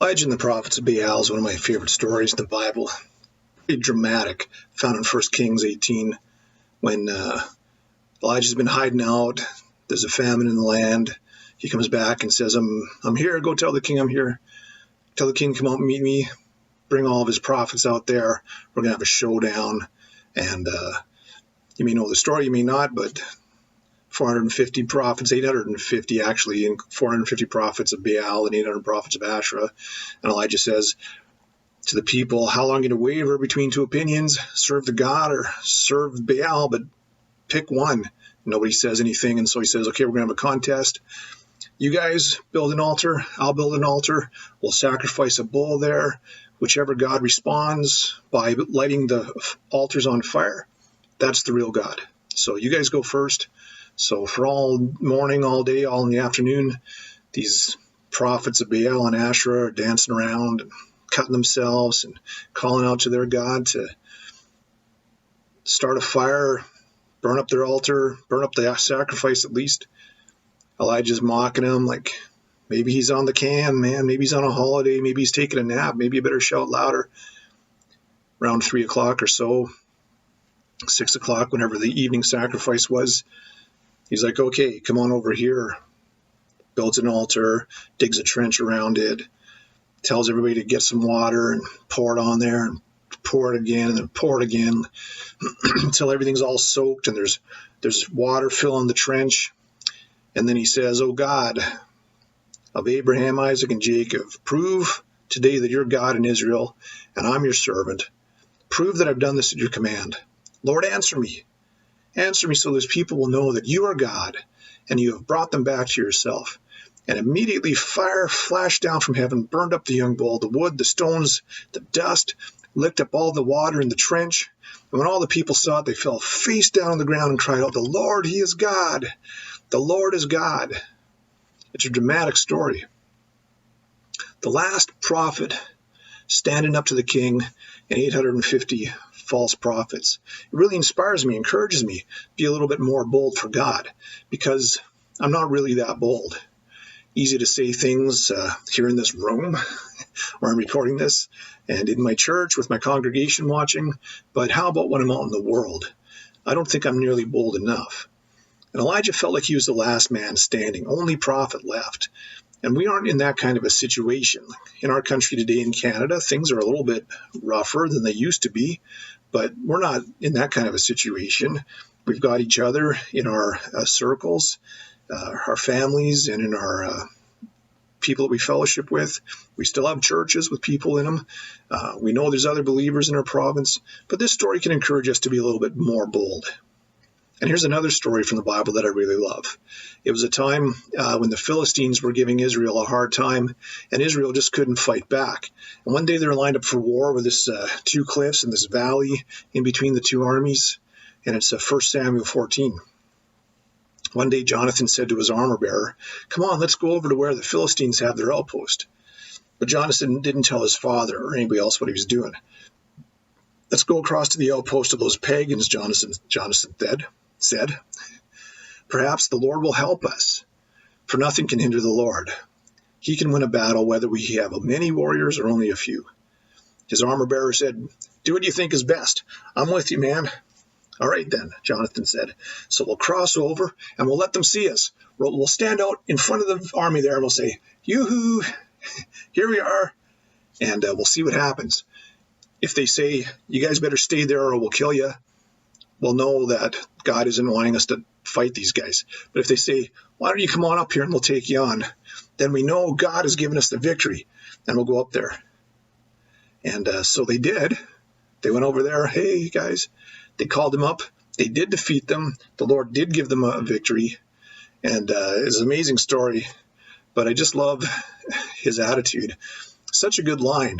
Elijah and the prophets of Baal is one of my favorite stories in the Bible. Pretty dramatic, found in 1 Kings 18, when Elijah's been hiding out. There's a famine in the land. He comes back and says, I'm here. Go tell the king I'm here. Tell the king, come out and meet me. Bring all of his prophets out there. We're going to have a showdown. And you may know the story, you may not, but 450 prophets, 850 actually, and 450 prophets of Baal and 800 prophets of Asherah. And Elijah says to the people, how long are you going to waver between two opinions? Serve the God or serve Baal, but pick one. Nobody says anything, and so he says, okay, we're going to have a contest. You guys build an altar, I'll build an altar. We'll sacrifice a bull there. Whichever God responds by lighting the altars on fire, that's the real God. So you guys go first. So for all morning, all day, all in the afternoon, these prophets of Baal and Asherah are dancing around and cutting themselves and calling out to their God to start a fire, burn up their altar, burn up the sacrifice at least. Elijah's mocking him like, maybe he's on the can, man. Maybe he's on a holiday. Maybe he's taking a nap. Maybe you better shout louder. Around 3 o'clock or so, 6 o'clock, whenever the evening sacrifice was, he's like, okay, come on over here. Builds an altar, digs a trench around it, tells everybody to get some water and pour it on there and pour it again and then pour it again until everything's all soaked and there's water filling the trench. And then he says, oh God of Abraham, Isaac, and Jacob, prove today that you're God in Israel and I'm your servant. Prove that I've done this at your command. Lord, answer me. Answer me so those people will know that you are God and you have brought them back to yourself. And immediately fire flashed down from heaven, burned up the young bull, the wood, the stones, the dust, licked up all the water in the trench. And when all the people saw it, they fell face down on the ground and cried out, the Lord, he is God. The Lord is God. It's a dramatic story. The last prophet standing up to the king and 850 false prophets. It really inspires me, encourages me to be a little bit more bold for God, because I'm not really that bold. Easy to say things here in this room where I'm recording this and in my church with my congregation watching, but how about when I'm out in the world? I don't think I'm nearly bold enough. And Elijah felt like he was the last man standing, only prophet left. And we aren't in that kind of a situation. In our country today in Canada, things are a little bit rougher than they used to be, but we're not in that kind of a situation. We've got each other in our circles, our families, and in our people that we fellowship with. We still have churches with people in them. We know there's other believers in our province, but this story can encourage us to be a little bit more bold. And here's another story from the Bible that I really love. It was a time when the Philistines were giving Israel a hard time, and Israel just couldn't fight back. And one day they were lined up for war with this two cliffs and this valley in between the two armies, and it's 1 Samuel 14. One day Jonathan said to his armor bearer, come on, let's go over to where the Philistines have their outpost. But Jonathan didn't tell his father or anybody else what he was doing. Let's go across to the outpost of those pagans, Jonathan said. Perhaps the Lord will help us, for nothing can hinder the Lord. He can win a battle whether we have many warriors or only a few. His armor bearer said, do what you think is best. I'm with you, man. All right then, Jonathan said. So we'll cross over and we'll let them see us. We'll stand out in front of the army there and we'll say, yoo-hoo, here we are, and we'll see what happens. If they say, you guys better stay there or we'll kill you, we'll know that God isn't wanting us to fight these guys. But if they say, why don't you come on up here and we'll take you on, then we know God has given us the victory, and we'll go up there. And so they did. They went over there. Hey, guys. They called them up. They did defeat them. The Lord did give them a victory. And it's an amazing story. But I just love his attitude. Such a good line.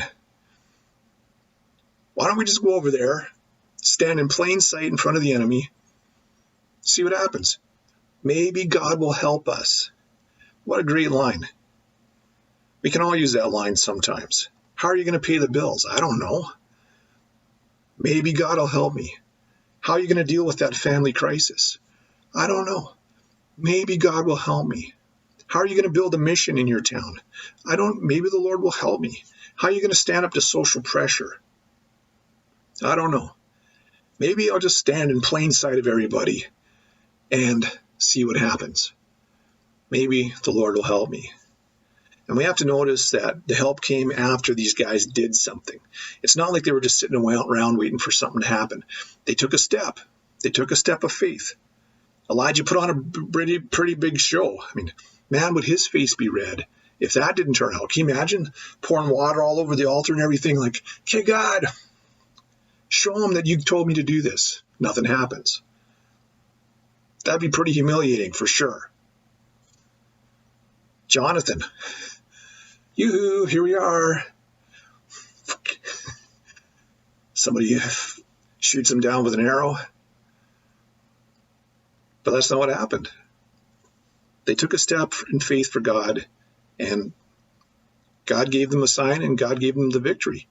Why don't we just go over there, stand in plain sight in front of the enemy, see what happens? Maybe God will help us. What a great line. We can all use that line sometimes. How are you going to pay the bills? I don't know. Maybe God will help me. How are you going to deal with that family crisis? I don't know. Maybe God will help me. How are you going to build a mission in your town? Maybe the Lord will help me. How are you going to stand up to social pressure? I don't know. Maybe I'll just stand in plain sight of everybody and see what happens. Maybe the Lord will help me. And we have to notice that the help came after these guys did something. It's not like they were just sitting around waiting for something to happen. They took a step. They took a step of faith. Elijah put on a pretty big show. I mean, man, would his face be red if that didn't turn out? Can you imagine pouring water all over the altar and everything? Like, okay, God, show him that you told me to do this. Nothing happens. That'd be pretty humiliating for sure. Jonathan, yoo-hoo, here we are. Somebody shoots him down with an arrow. But that's not what happened. They took a step in faith for God, and God gave them a sign, and God gave them the victory.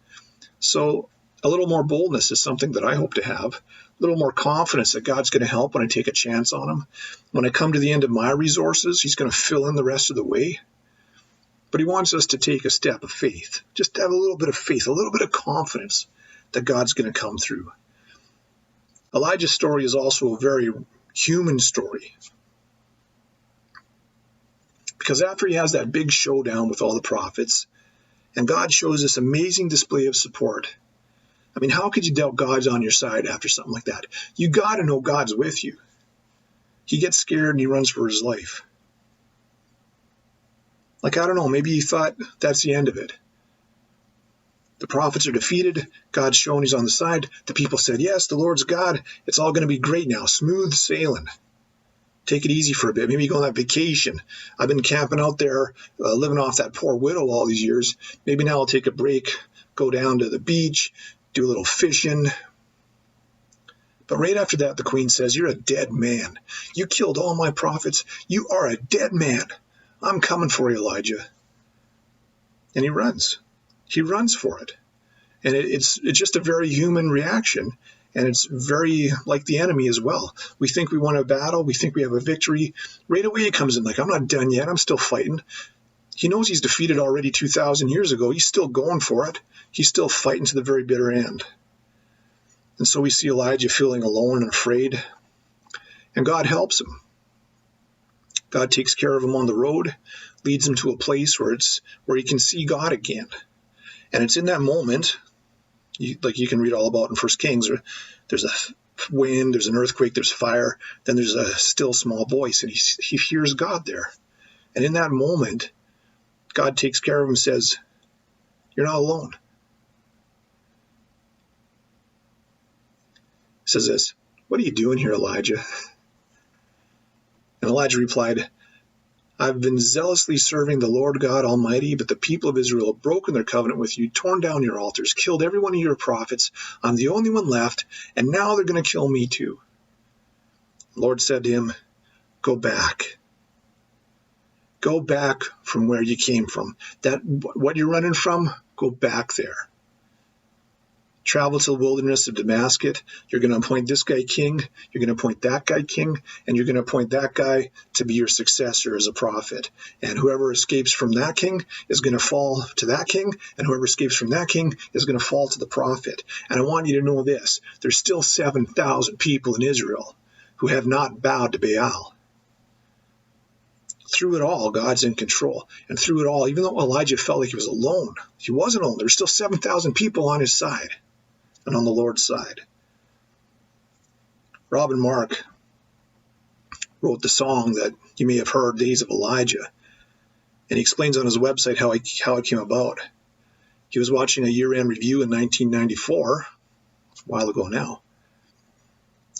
So a little more boldness is something that I hope to have. A little more confidence that God's going to help when I take a chance on him. When I come to the end of my resources, he's going to fill in the rest of the way. But he wants us to take a step of faith, just to have a little bit of faith, a little bit of confidence that God's going to come through. Elijah's story is also a very human story. Because after he has that big showdown with all the prophets, and God shows this amazing display of support, I mean, how could you doubt God's on your side after something like that? You got to know God's with you. He gets scared and he runs for his life. Like, I don't know, maybe he thought that's the end of it. The prophets are defeated. God's shown he's on the side. The people said, yes, the Lord's God. It's all going to be great now. Smooth sailing. Take it easy for a bit. Maybe go on that vacation. I've been camping out there, living off that poor widow all these years. Maybe now I'll take a break, go down to the beach, do a little fishing. But right after that, the queen says, you're a dead man. You killed all my prophets. You are a dead man. I'm coming for you, Elijah. And he runs. He runs for it. And it's just a very human reaction. And it's very like the enemy as well. We think we won a battle. We think we have a victory. Right away he comes in like, I'm not done yet. I'm still fighting. He knows he's defeated already 2,000 years ago. He's still going for it. He's still fighting to the very bitter end. And so we see Elijah feeling alone and afraid. And God helps him. God takes care of him on the road, leads him to a place where he can see God again. And it's in that moment, you can read all about in 1 Kings, there's a wind, there's an earthquake, there's fire, then there's a still small voice, and he hears God there. And in that moment, God takes care of him and says, you're not alone. He says this, what are you doing here, Elijah? And Elijah replied, I've been zealously serving the Lord God Almighty, but the people of Israel have broken their covenant with you, torn down your altars, killed every one of your prophets. I'm the only one left, and now they're going to kill me too. The Lord said to him, go back. Go back from where you came from. What you're running from, go back there. Travel to the wilderness of Damascus. You're going to appoint this guy king. You're going to appoint that guy king. And you're going to appoint that guy to be your successor as a prophet. And whoever escapes from that king is going to fall to that king. And whoever escapes from that king is going to fall to the prophet. And I want you to know this. There's still 7,000 people in Israel who have not bowed to Baal. Through it all, God's in control. And through it all, even though Elijah felt like he was alone, he wasn't alone. There were still 7,000 people on his side. And on the Lord's side. Robin Mark wrote the song that you may have heard, Days of Elijah. And he explains on his website how it came about. He was watching a year-end review in 1994, a while ago now.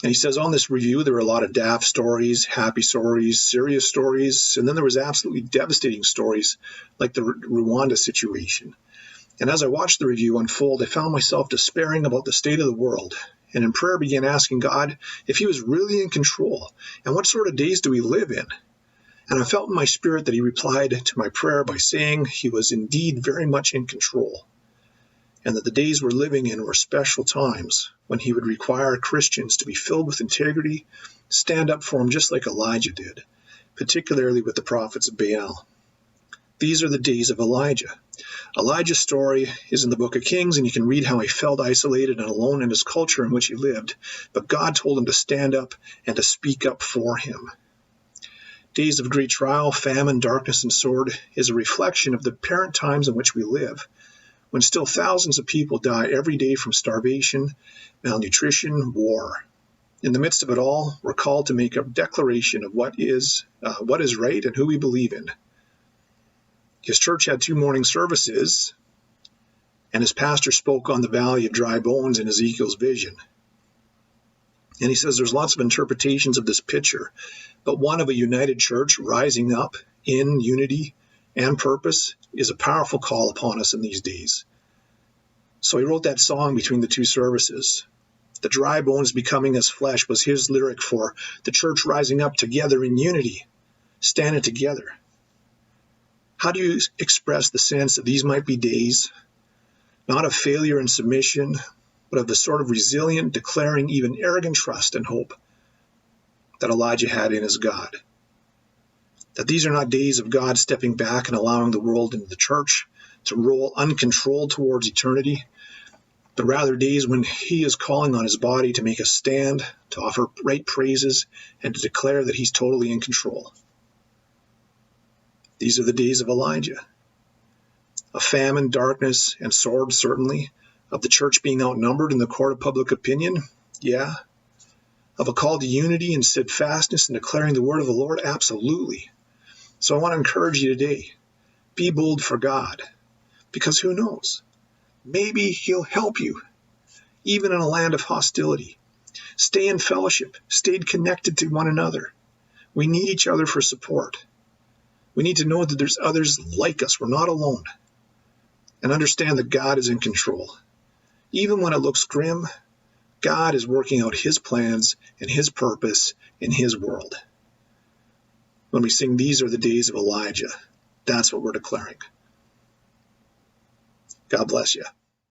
And he says on this review, there were a lot of daft stories, happy stories, serious stories, and then there was absolutely devastating stories like the Rwanda situation. And as I watched the review unfold, I found myself despairing about the state of the world, and in prayer began asking God if he was really in control, and what sort of days do we live in? And I felt in my spirit that he replied to my prayer by saying he was indeed very much in control, and that the days we're living in were special times when he would require Christians to be filled with integrity, stand up for him just like Elijah did, particularly with the prophets of Baal. These are the days of Elijah. Elijah's story is in the book of Kings, and you can read how he felt isolated and alone in his culture in which he lived, but God told him to stand up and to speak up for him. Days of great trial, famine, darkness, and sword is a reflection of the apparent times in which we live, when still thousands of people die every day from starvation, malnutrition, war. In the midst of it all, we're called to make a declaration of what is right and who we believe in. His church had 2 morning services, and his pastor spoke on the valley of dry bones in Ezekiel's vision. And he says there's lots of interpretations of this picture, but one of a united church rising up in unity and purpose is a powerful call upon us in these days. So he wrote that song between the 2 services. The dry bones becoming as flesh was his lyric for the church rising up together in unity, standing together. How do you express the sense that these might be days, not of failure and submission, but of the sort of resilient, declaring, even arrogant trust and hope that Elijah had in his God? That these are not days of God stepping back and allowing the world and the church to roll uncontrolled towards eternity, but rather days when he is calling on his body to make a stand, to offer right praises, and to declare that he's totally in control. These are the days of Elijah. Of famine, darkness, and sword, certainly. Of the church being outnumbered in the court of public opinion, yeah. Of a call to unity and steadfastness in declaring the word of the Lord, absolutely. So I want to encourage you today, be bold for God, because who knows? Maybe he'll help you, even in a land of hostility. Stay in fellowship, stay connected to one another. We need each other for support. We need to know that there's others like us. We're not alone. And understand that God is in control. Even when it looks grim, God is working out his plans and his purpose in his world. When we sing, "These are the days of Elijah," that's what we're declaring. God bless you.